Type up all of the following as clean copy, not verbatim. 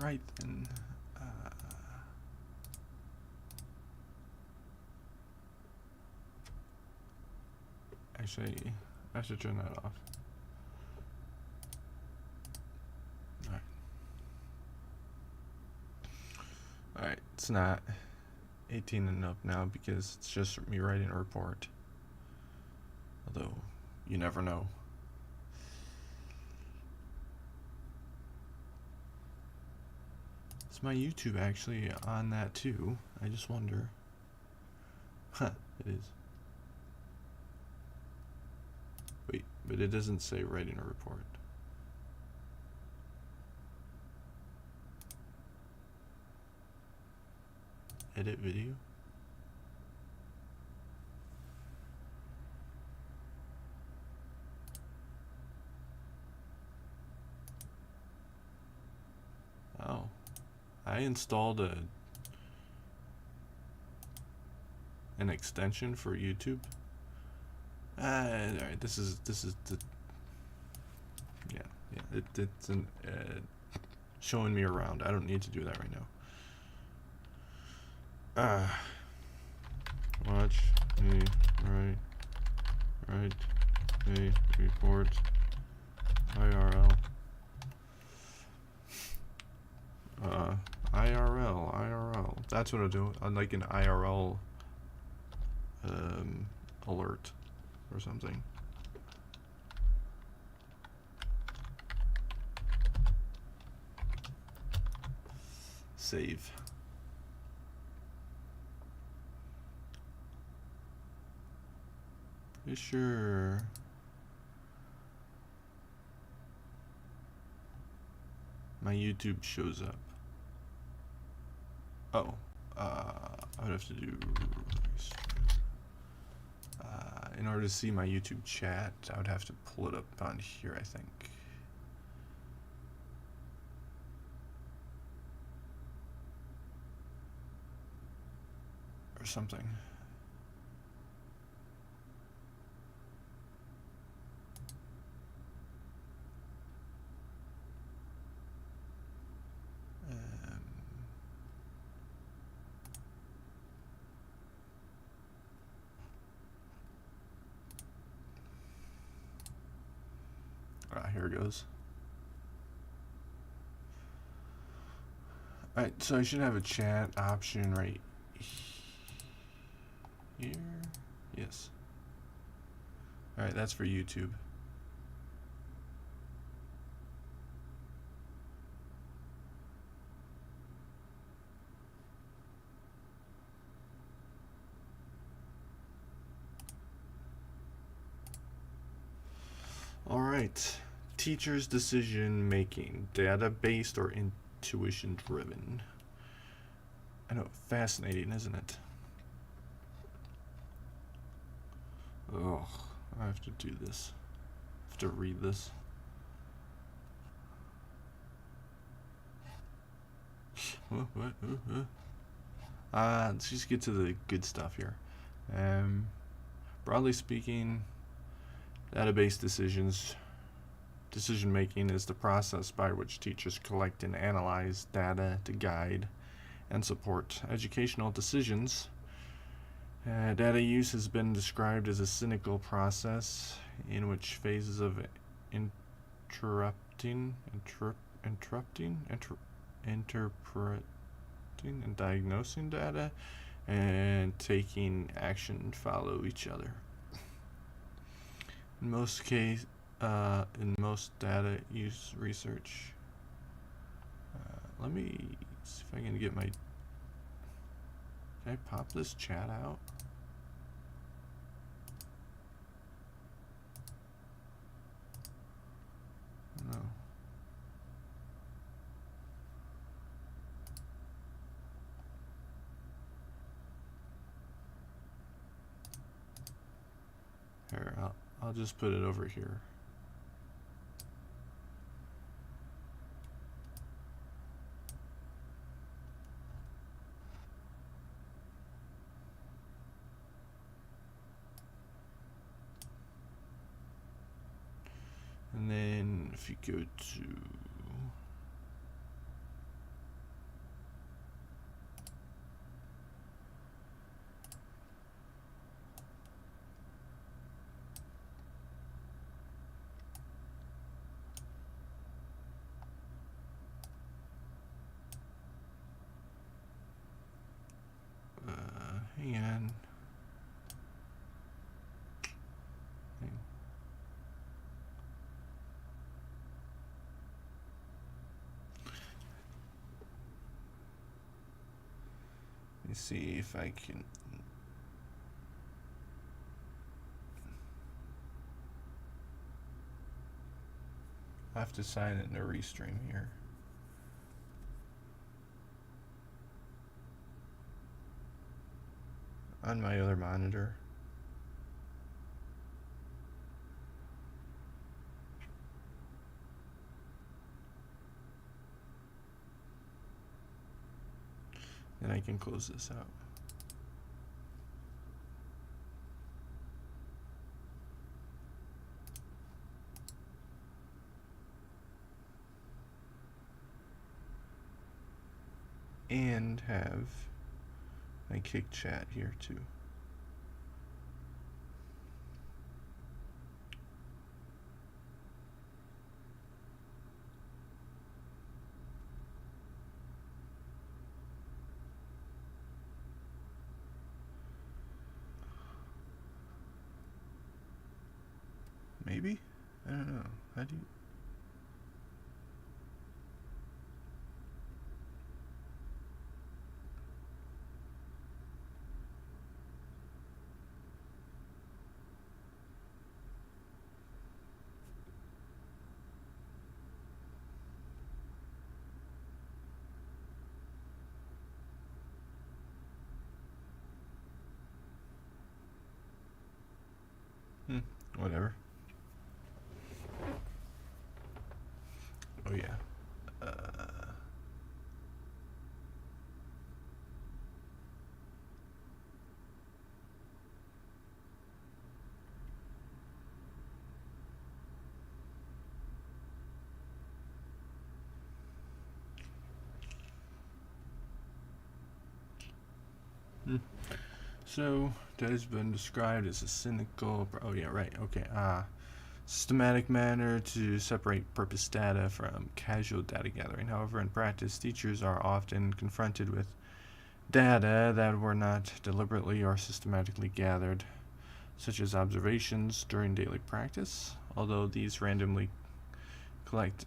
Alright then. Actually, I should turn that off. Alright. Alright, it's not 18 and up now because it's just me writing a report. Although, you never know. Is my YouTube actually on that too? I just wonder. Huh, it is. Wait, but it doesn't say writing a report. Edit video? Oh, I installed an extension for YouTube. Alright, this is the it's an showing me around. I don't need to do that right now. Watch me write a report. IRL. IRL. That's what I'll do. I'd like an IRL alert or something. Save. You sure? My YouTube shows up. Oh, I would have to do in order to see my YouTube chat, I would have to pull it up on here, I think. Or something. Here it goes. Alright, so I should have a chat option right here. Yes. Alright, that's for YouTube. Alright. Teachers' decision making, data-based or intuition-driven. I know, fascinating, isn't it? Oh, I have to do this. I have to read this. What? Let's just get to the good stuff here. Broadly speaking, database decision making is the process by which teachers collect and analyze data to guide and support educational decisions. Data use has been described as a cynical process in which phases of interpreting and diagnosing data and taking action follow each other. In most data use research, let me see if I can get my, can I pop this chat out? No. Here, I'll just put it over here. And then if you go to and let me see if I can. I have to sign it in a restream here. On my other monitor. Then I can close this out. And have my kick chat here too. Maybe? I don't know. How do you... Whatever. Oh yeah. So that has been described as a cynical. Oh yeah, right. Okay. Systematic manner to separate purpose data from casual data gathering. However, in practice, teachers are often confronted with data that were not deliberately or systematically gathered, such as observations during daily practice. Although these randomly collected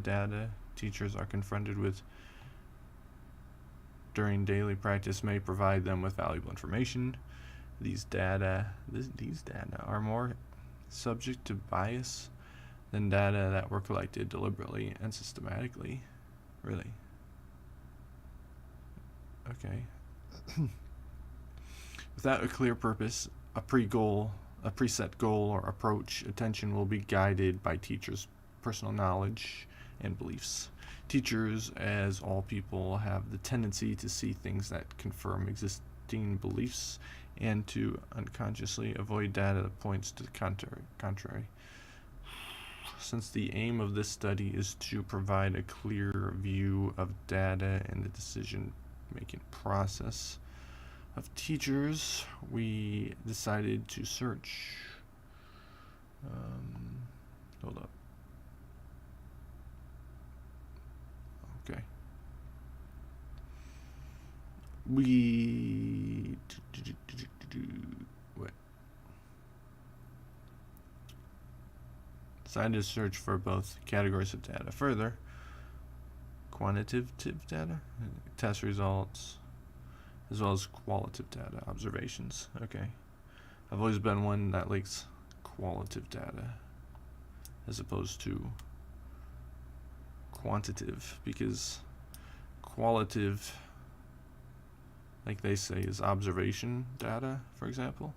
data teachers are confronted with during daily practice may provide them with valuable information. These data are more subject to bias than data that were collected deliberately and systematically. Really? Okay. Without a clear purpose, a preset goal or approach, attention will be guided by teachers' personal knowledge and beliefs. Teachers, as all people, have the tendency to see things that confirm existing beliefs and to unconsciously avoid data that points to the contrary. Since the aim of this study is to provide a clear view of data and the decision-making process of teachers, we decided to search. Hold up. Okay. We decided to search for both categories of data. Further, quantitative data, test results, as well as qualitative data, observations. Okay. I've always been one that likes qualitative data as opposed to quantitative, because qualitative, like they say, is observation data, for example,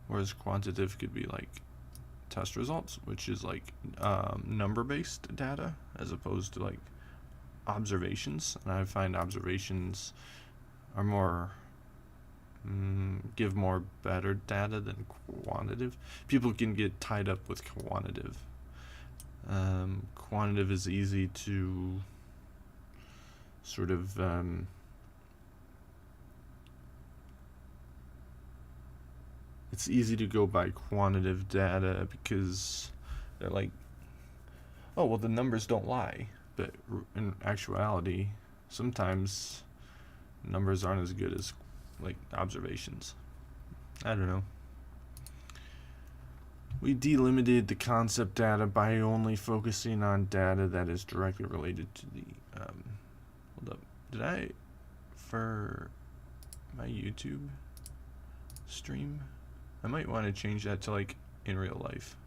whereas quantitative could be like test results, which is like number-based data as opposed to like observations. And I find observations are more give more better data than quantitative. People can get tied up with quantitative. Quantitative is easy to sort of it's easy to go by quantitative data because they're like, oh well, the numbers don't lie. But in actuality, sometimes numbers aren't as good as like observations. I don't know. We delimited the concept data by only focusing on data that is directly related to the hold up. Did I, for my YouTube stream, I might want to change that to like in real life,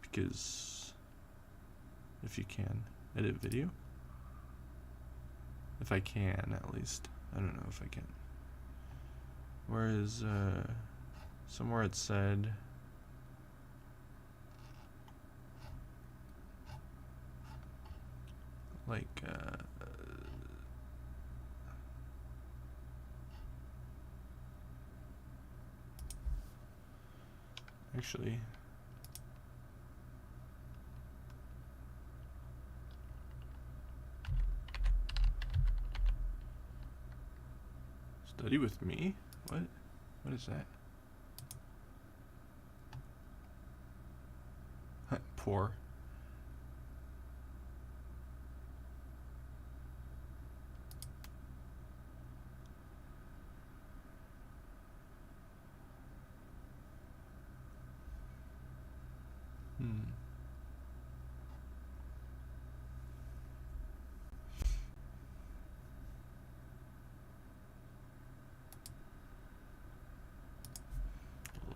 because if you can edit video, if I can at least, I don't know if I can. Whereas somewhere it said like actually study with me? What is that? Poor.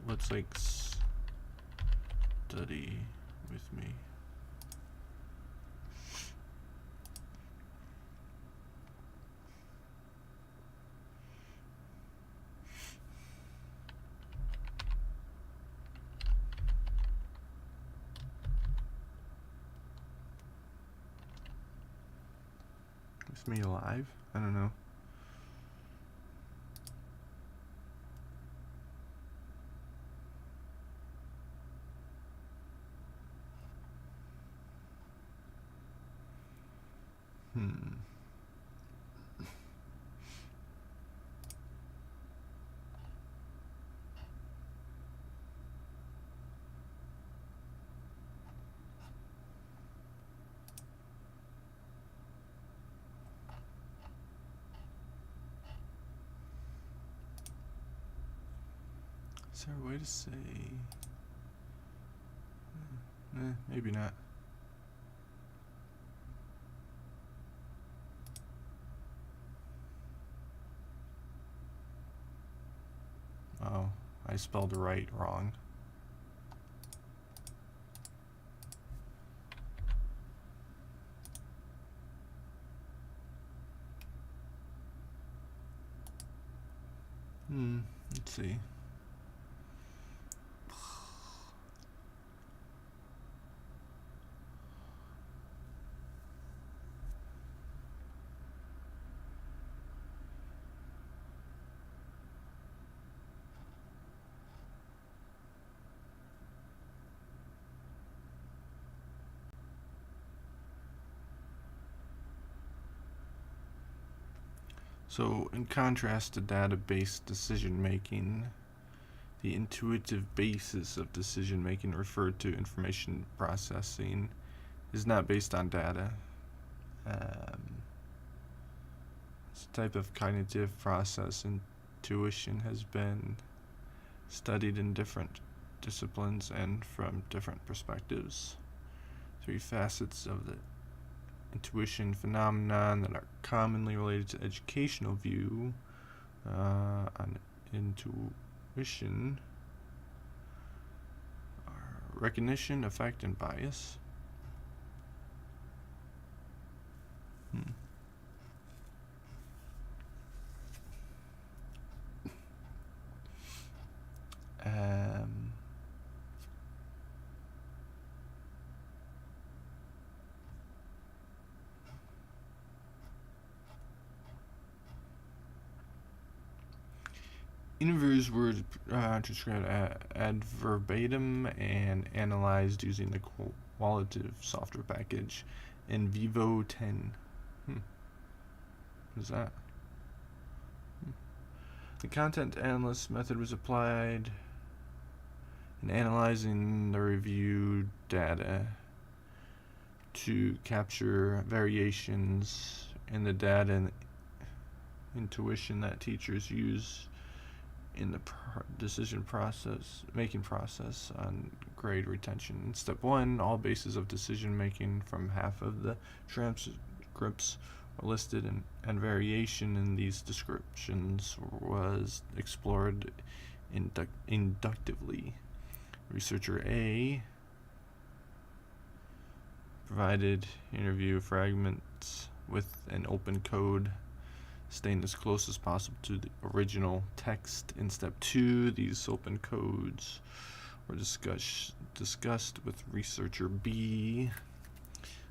Let's like study with me. With me alive? I don't know. Is there a way to say? Maybe not. Oh, I spelled right wrong. Let's see. So, in contrast to data-based decision-making, the intuitive basis of decision-making referred to information processing is not based on data. This type of cognitive process, intuition, has been studied in different disciplines and from different perspectives. Three facets of the intuition phenomenon that are commonly related to educational view on intuition are recognition, effect, and bias. Interviews were transcribed ad verbatim and analyzed using the qualitative software package in Vivo 10. What is that? The content analyst method was applied in analyzing the reviewed data to capture variations in the data intuition that teachers use in the making process on grade retention. In step 1, all bases of decision making from half of the transcripts are listed, and variation in these descriptions was explored inductively. Researcher A provided interview fragments with an open code staying as close as possible to the original text. In step 2, these open codes were discussed with researcher B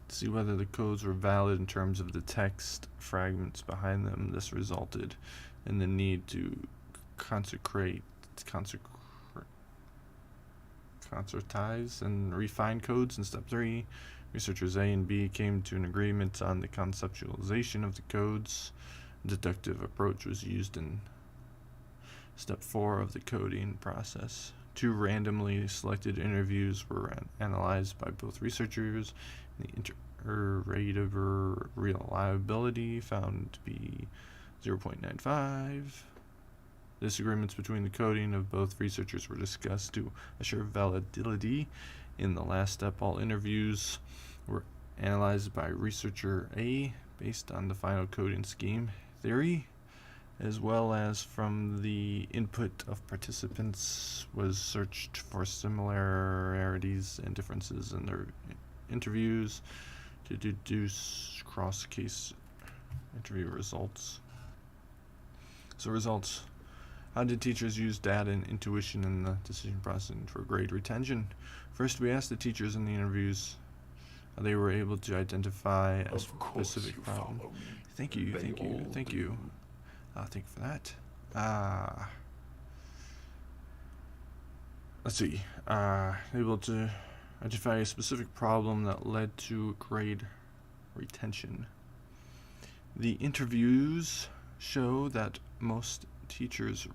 to see whether the codes were valid in terms of the text fragments behind them. This resulted in the need to concertize and refine codes. In step 3, researchers A and B came to an agreement on the conceptualization of the codes. Deductive approach was used in step 4 of the coding process. 2 randomly selected interviews were analyzed by both researchers. The iterative reliability found to be 0.95. Disagreements between the coding of both researchers were discussed to assure validity. In the last step, all interviews were analyzed by researcher A based on the final coding scheme theory, as well as from the input of participants was searched for similarities and differences in their interviews to deduce cross-case interview results. So results. How did teachers use data and intuition in the decision process for grade retention? First, we asked the teachers in the interviews how they were able to identify a specific problem. Thank you. Thank you for that. Let's see. Able to identify a specific problem that led to grade retention. The interviews show that most teachers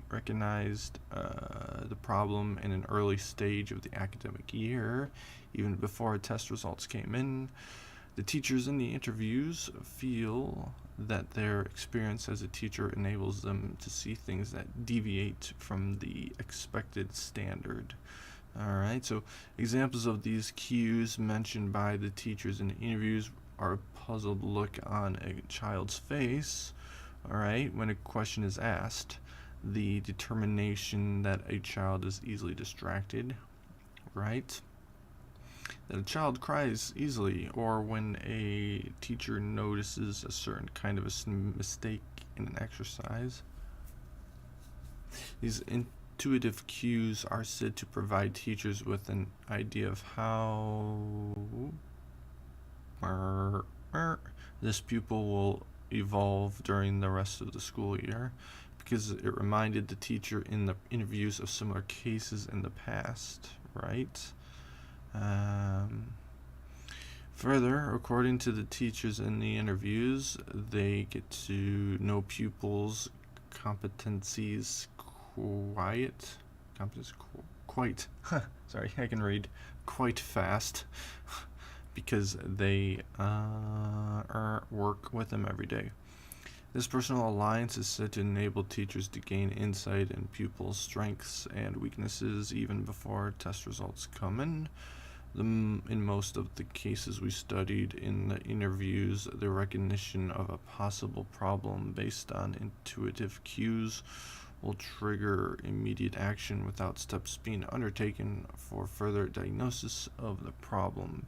recognized the problem in an early stage of the academic year, even before test results came in. The teachers in the interviews feel that their experience as a teacher enables them to see things that deviate from the expected standard. Alright, so examples of these cues mentioned by the teachers in the interviews are a puzzled look on a child's face, alright, when a question is asked, the determination that a child is easily distracted, right? That a child cries easily, or when a teacher notices a certain kind of a mistake in an exercise. These intuitive cues are said to provide teachers with an idea of how this pupil will evolve during the rest of the school year, because it reminded the teacher in the interviews of similar cases in the past, right? Further, according to the teachers in the interviews, they get to know pupils' competencies quite fast because they work with them every day. This personal alliance is said to enable teachers to gain insight in pupils' strengths and weaknesses even before test results come in. In most of the cases we studied in the interviews, the recognition of a possible problem based on intuitive cues will trigger immediate action without steps being undertaken for further diagnosis of the problem.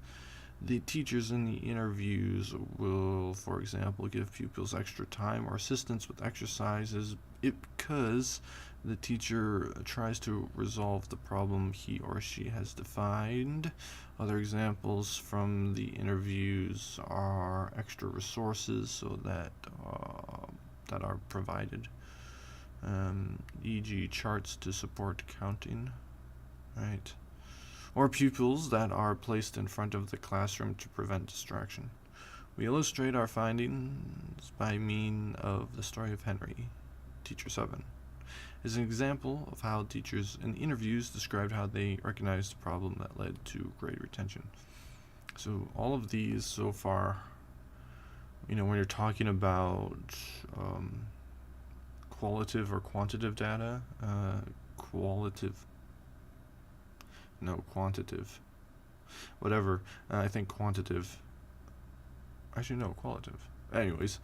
The teachers in the interviews will, for example, give pupils extra time or assistance with exercises because the teacher tries to resolve the problem he or she has defined. Other examples from the interviews are extra resources so that are provided, e.g. charts to support counting, right? Or pupils that are placed in front of the classroom to prevent distraction. We illustrate our findings by means of the story of Henry, Teacher 7. Is an example of how teachers in interviews described how they recognized the problem that led to grade retention. So all of these so far when you're talking about qualitative or quantitative data, quantitative, whatever. I think quantitative. Actually, no, qualitative. Anyways,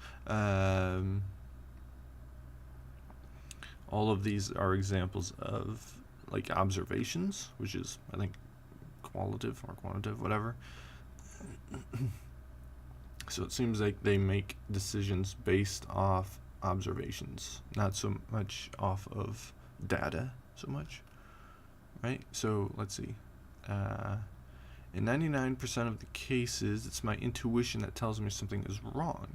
all of these are examples of like observations, which is, I think, qualitative or quantitative, whatever. So it seems like they make decisions based off observations, not so much off of data so much, right? So let's see. In 99% of the cases, it's my intuition that tells me something is wrong.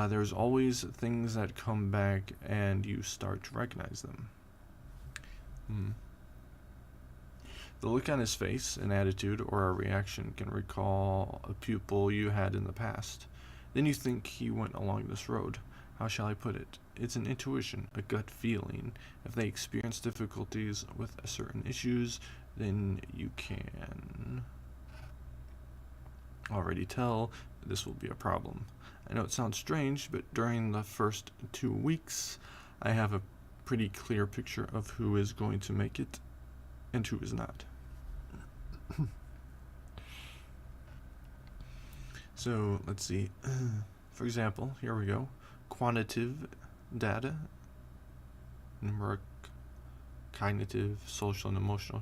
There's always things that come back and you start to recognize them. The look on his face, an attitude, or a reaction can recall a pupil you had in the past. Then you think he went along this road. How shall I put it? It's an intuition, a gut feeling. If they experience difficulties with certain issues, then you can already tell this will be a problem. I know it sounds strange, but during the first 2 weeks, I have a pretty clear picture of who is going to make it and who is not. So let's see. For example, here we go. Quantitative data, numeric, cognitive, social, and emotional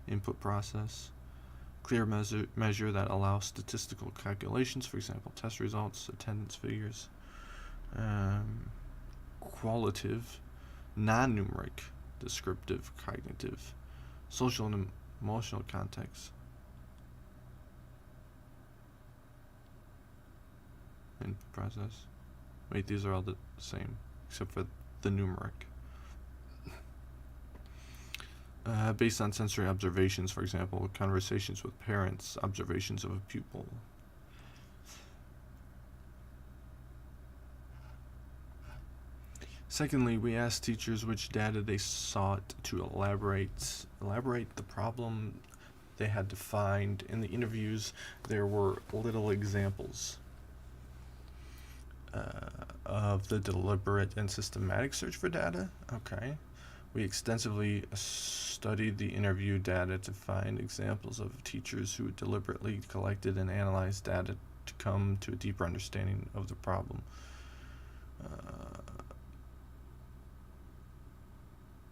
input process. Clear measure that allows statistical calculations, for example, test results, attendance figures. Qualitative, non-numeric, descriptive, cognitive, social and emotional context. Input process. Wait, these are all the same, except for the numeric. Based on sensory observations, for example, conversations with parents, observations of a pupil. Secondly, we asked teachers which data they sought to elaborate the problem they had defined. In the interviews, there were little examples of the deliberate and systematic search for data. Okay. We extensively studied the interview data to find examples of teachers who deliberately collected and analyzed data to come to a deeper understanding of the problem.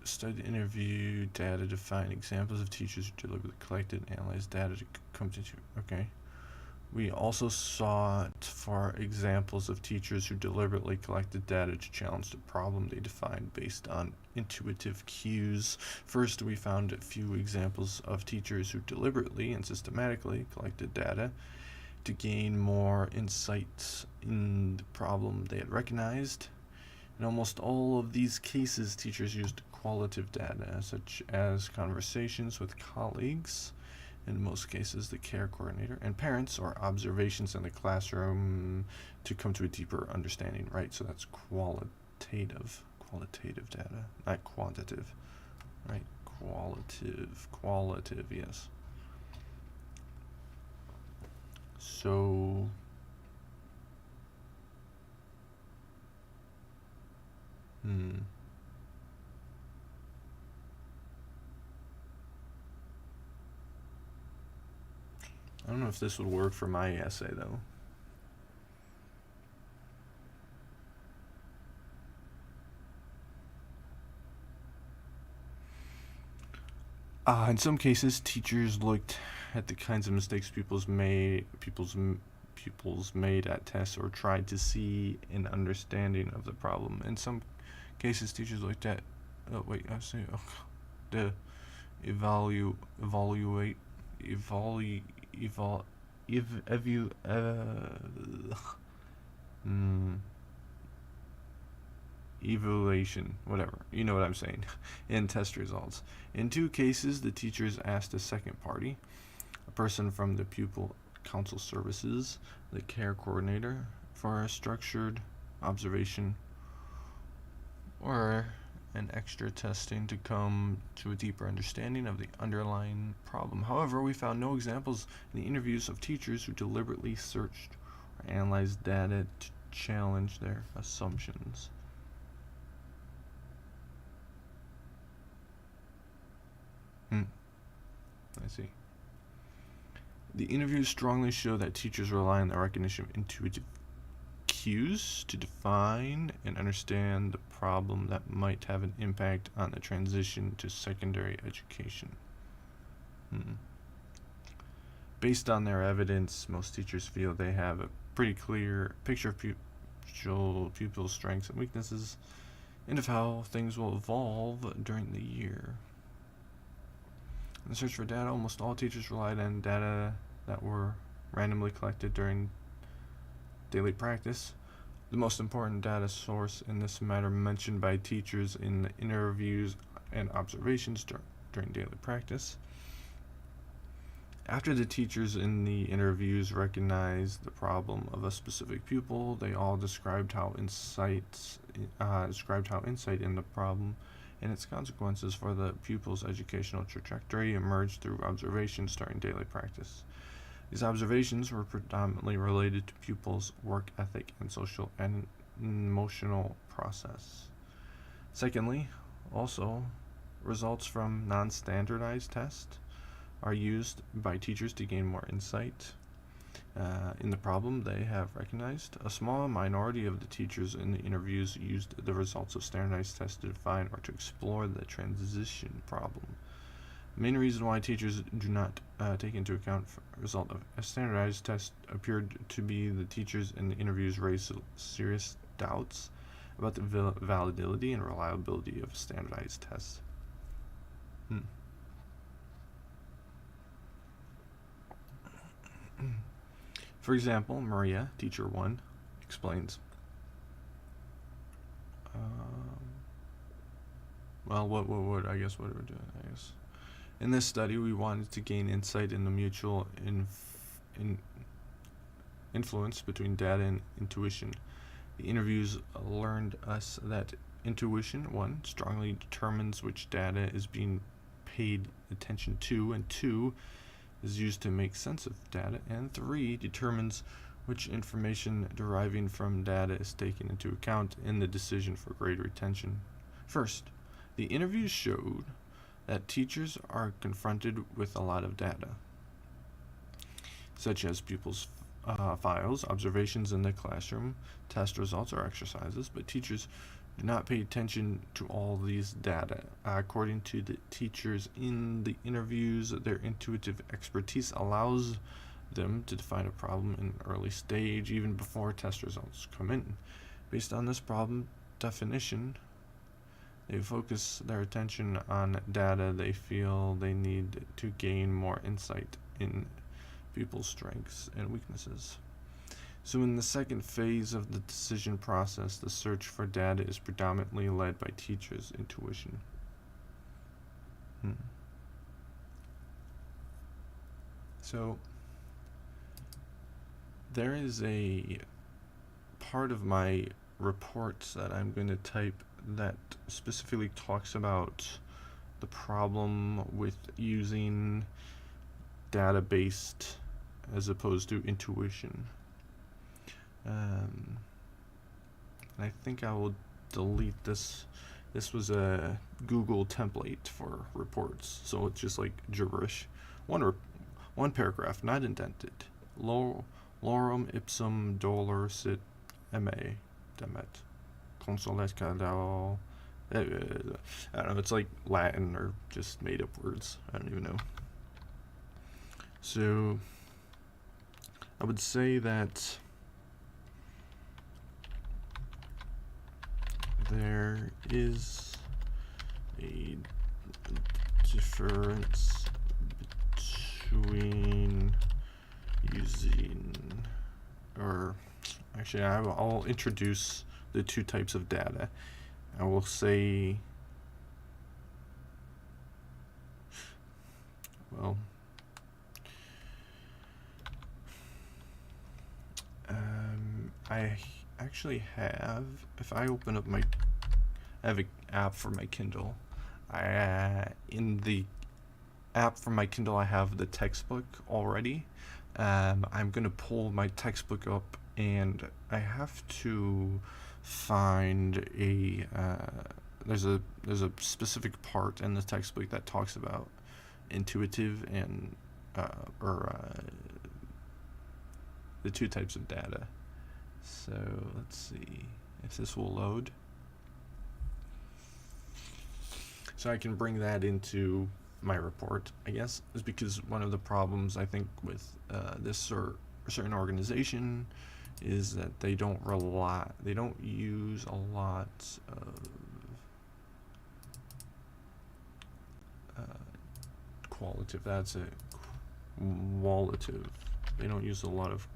Studied interview data to find examples of teachers who deliberately collected and analyzed data to come to. Okay. We also sought for examples of teachers who deliberately collected data to challenge the problem they defined based on intuitive cues. First, we found a few examples of teachers who deliberately and systematically collected data to gain more insights in the problem they had recognized. In almost all of these cases, teachers used qualitative data, such as conversations with colleagues, in most cases the care coordinator, and parents, or observations in the classroom to come to a deeper understanding, right? So that's qualitative data, not quantitative, right? Qualitative, yes. So I don't know if this would work for my essay, though. In some cases, teachers looked at the kinds of mistakes pupils made at tests or tried to see an understanding of the problem. In some cases, teachers looked at evaluation, whatever, you know what I'm saying, in test results. In 2 cases, the teachers asked a second party, a person from the pupil council services, the care coordinator, for a structured observation or an extra testing to come to a deeper understanding of the underlying problem. However, we found no examples in the interviews of teachers who deliberately searched or analyze data to challenge their assumptions. I see. The interviews strongly show that teachers rely on the recognition of intuitive cues to define and understand the problem that might have an impact on the transition to secondary education. Based on their evidence, most teachers feel they have a pretty clear picture of pupils' strengths and weaknesses and of how things will evolve during the year. In the search for data, almost all teachers relied on data that were randomly collected during daily practice. The most important data source in this matter mentioned by teachers in the interviews and observations during daily practice. After the teachers in the interviews recognized the problem of a specific pupil, they all described how insight in the problem and its consequences for the pupil's educational trajectory emerged through observations during daily practice. These observations were predominantly related to pupils' work ethic and social and emotional process. Secondly, also, results from non-standardized tests are used by teachers to gain more insight in the problem they have recognized. A small minority of the teachers in the interviews used the results of standardized tests to define or to explore the transition problem. The main reason why teachers do not take into account the result of a standardized test appeared to be the teachers in the interviews raised serious doubts about the validity and reliability of standardized tests. For example, Maria, teacher 1, explains. What we're doing, I guess. In this study, we wanted to gain insight in the mutual influence between data and intuition. The interviews learned us that intuition, 1, strongly determines which data is being paid attention to, and 2, is used to make sense of data, and 3, determines which information deriving from data is taken into account in the decision for grade retention. First, the interviews showed that teachers are confronted with a lot of data, such as pupils' files, observations in the classroom, test results, or exercises, but teachers do not pay attention to all these data. According to the teachers in the interviews, their intuitive expertise allows them to define a problem in an early stage, even before test results come in. Based on this problem definition, they focus their attention on data they feel they need to gain more insight in people's strengths and weaknesses. So in the second phase of the decision process, the search for data is predominantly led by teachers' intuition. So there is a part of my reports that I'm going to type that specifically talks about the problem with using data-based as opposed to intuition. I think I will delete this. This was a Google template for reports, so it's just like gibberish. One paragraph, not indented. Lorem ipsum dolor sit me demet consolet cadal. I don't know. It's like Latin or just made up words. I don't even know. So I would say that there is a difference between using, or actually I'll introduce the two types of data. I will say, well, I actually have, if I open up I have an app for my Kindle. In the app for my Kindle, I have the textbook already. I'm going to pull my textbook up and I have to find a there's a specific part in the textbook that talks about intuitive and the two types of data. So let's see if this will load. So I can bring that into my report, I guess, is because one of the problems I think with this certain organization is that they don't use a lot of qualitative. That's it. Qualitative. They don't use a lot of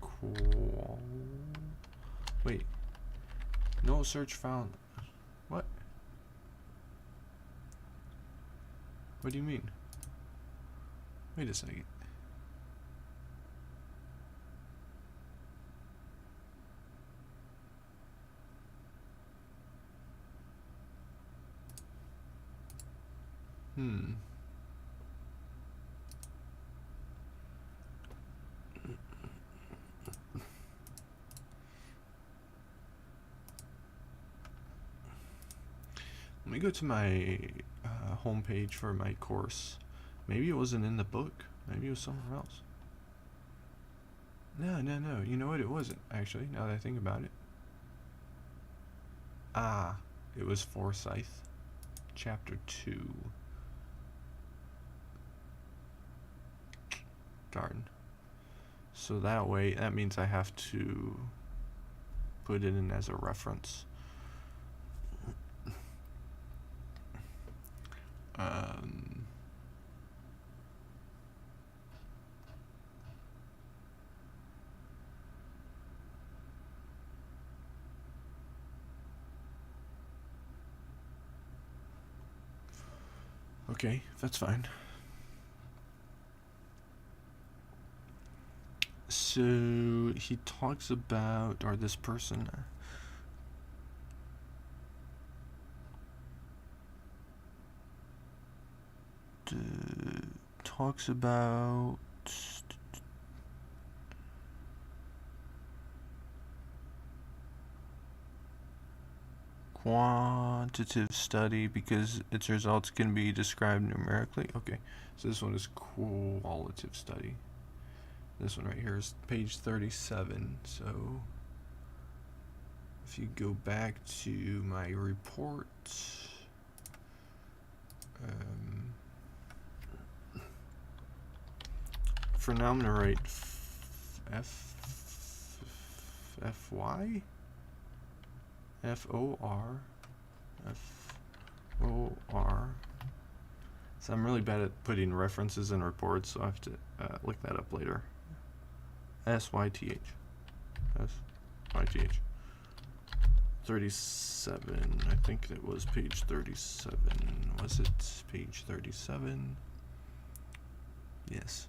wait. No search found. What? What do you mean? Wait a second. Let me go to my homepage for my course. Maybe it wasn't in the book. Maybe it was somewhere else. No. You know what? It wasn't, actually, now that I think about it. Ah, it was Forsyth, Chapter 2. Darn. So that means I have to put it in as a reference. Okay, that's fine. So he talks about, or this person talks about quantitative study because its results can be described numerically. Okay, so this one is qualitative study. This one right here is page 37. So if you go back to my report, for now I'm gonna write FOR. So I'm really bad at putting references in reports, so I have to look that up later. SYTH. 37. I think it was page 37. Was it page 37? Yes.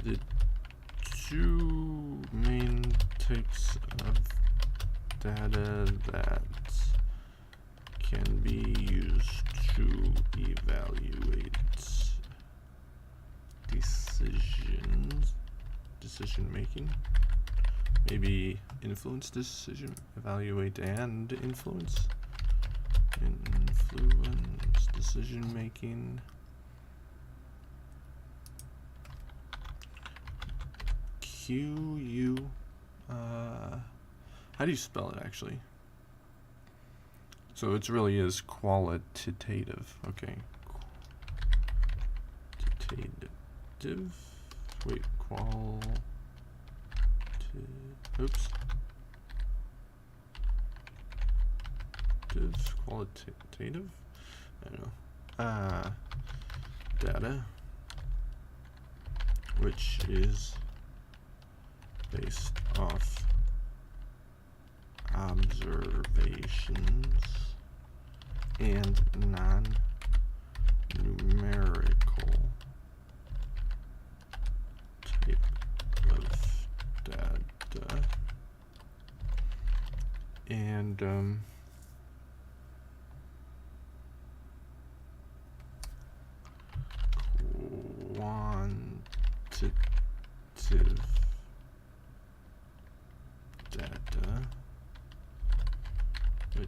The two main types of data that can be used to evaluate decision making, maybe influence decision, evaluate and influence decision making. How do you spell it actually? So it really is qualitative. Okay. Qualitative. Wait, oops. Qualitative? I don't know. Data, which is based off observations and non-numerical type of data. And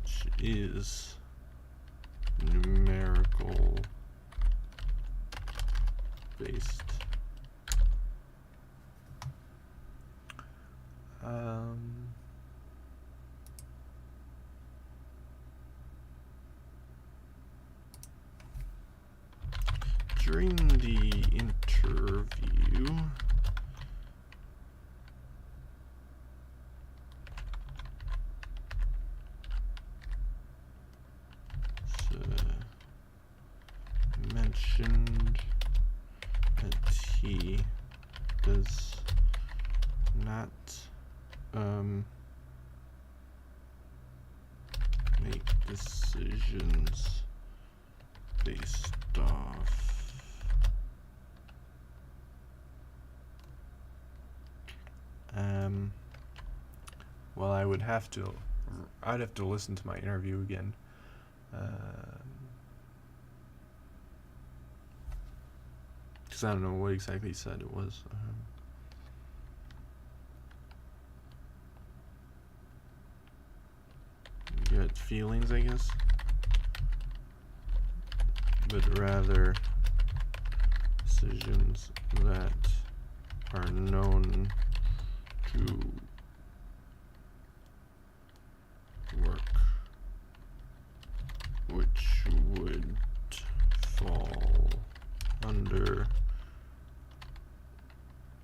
which is numerical based. During the interview, mentioned that he does not make decisions based off well, I'd have to listen to my interview again. Because I don't know what exactly he said it was. Good feelings, I guess. But rather decisions that are known to work, which would fall under,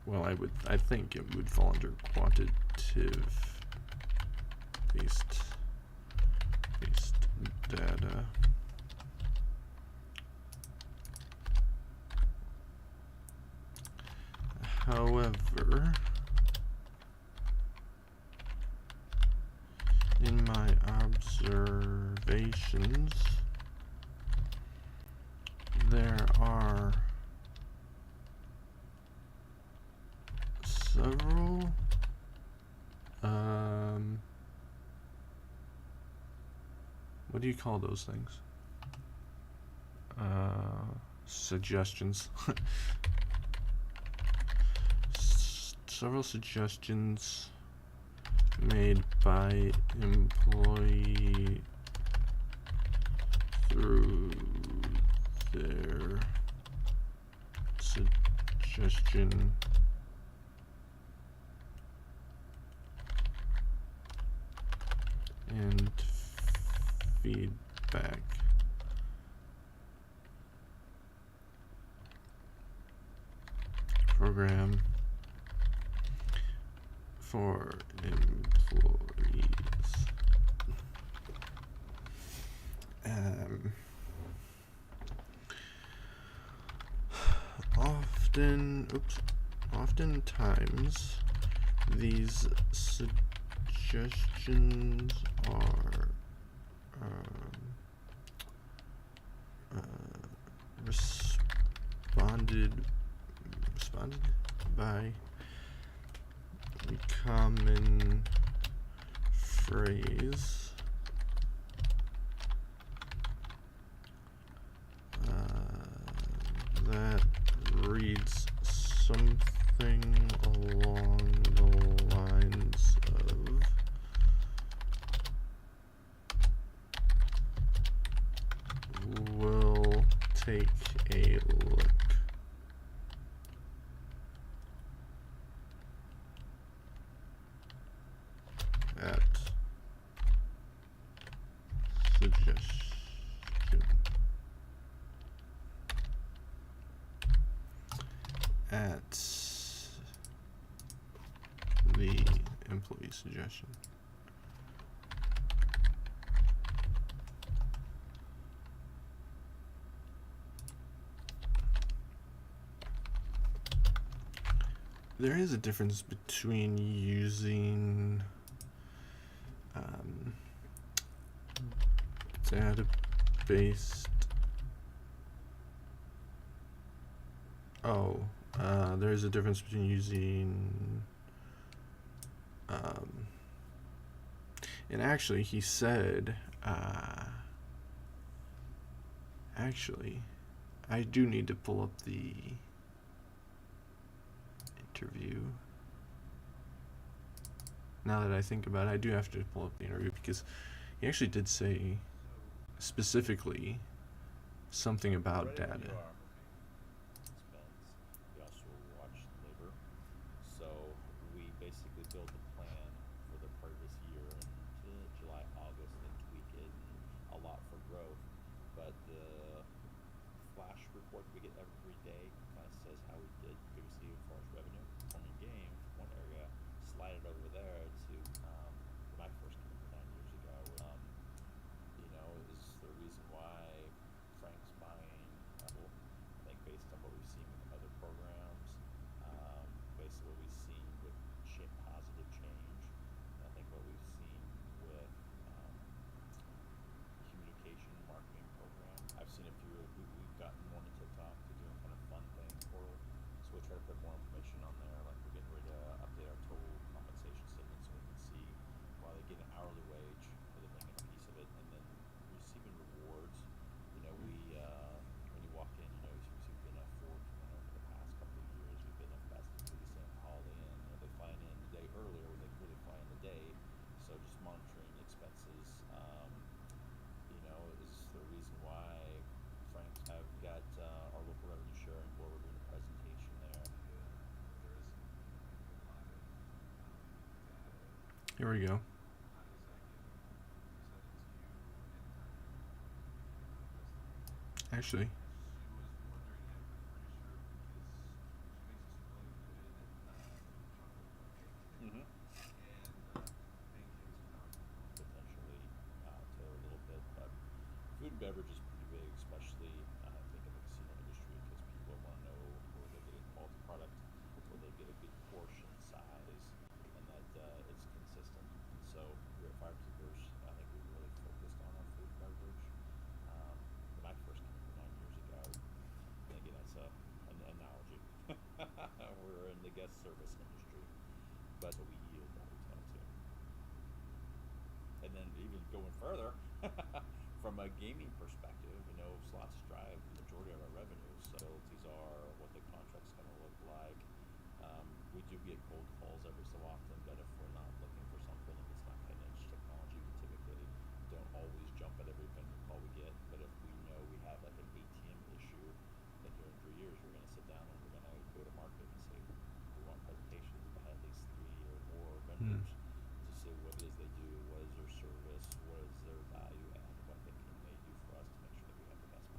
well, I think it would fall under quantitative based data. However, in my observations, there are several what do you call those things? Suggestions. Several suggestions made by employee through their suggestion and feedback program for employees. Oftentimes, these suggestions are responded by a common phrase that reads something along the lines of "We'll take a look at suggestion at the employee suggestion." There is a difference between using data-based. There is a difference between using. And actually, he said. Actually, I do need to pull up the interview. Now that I think about it, I do have to pull up the interview because He actually did say specifically something about Ready when data. you are. Expense. We also watch labor. So we basically build the plan for the part of this year into July, August, and tweak it and a lot for growth. But the flash report we get every day kind of says how we did previously as far as revenue from your game from one area, slide it over there to when I first came here 9 years ago. You know, is the reason why Frank's buying Apple. I think based on what we've seen with other programs, based on what we've seen with positive change, and I think what we've seen with communication marketing program. I've seen a few. We've gotten more into TikTok to doing kind of fun things portal, so we try to put more information on there. Like we're getting ready to update our total compensation statement so we can see while they get an hourly wage for the making a piece of it, and then receiving rewards. You know, when you walk in, you know, we've been a Ford winner for the past couple of years. We've been a best recent haul in. You know, they fly in the day earlier when they really fly in the day. So just monitoring the expenses. You know, is the reason why Frank's have got our local revenue sharing board. We're doing a presentation there. Here we go. Actually, Mm-hmm. Potentially to a little bit, but food and beverage is pretty big, especially I think in the casino industry, because people want to know where they get a quality product, where they get a good portion size, and that it's consistent. And so here at Firekeepers, I think we really focused on our food and beverage. When I first came here 9 years ago, and again that's an analogy. We're in the guest service industry, but so we yield all the time too. And then even going further, from a gaming perspective, you know, slots drive the majority of our revenue. So royalties are what the contract's going to look like. We do get cold calls every so often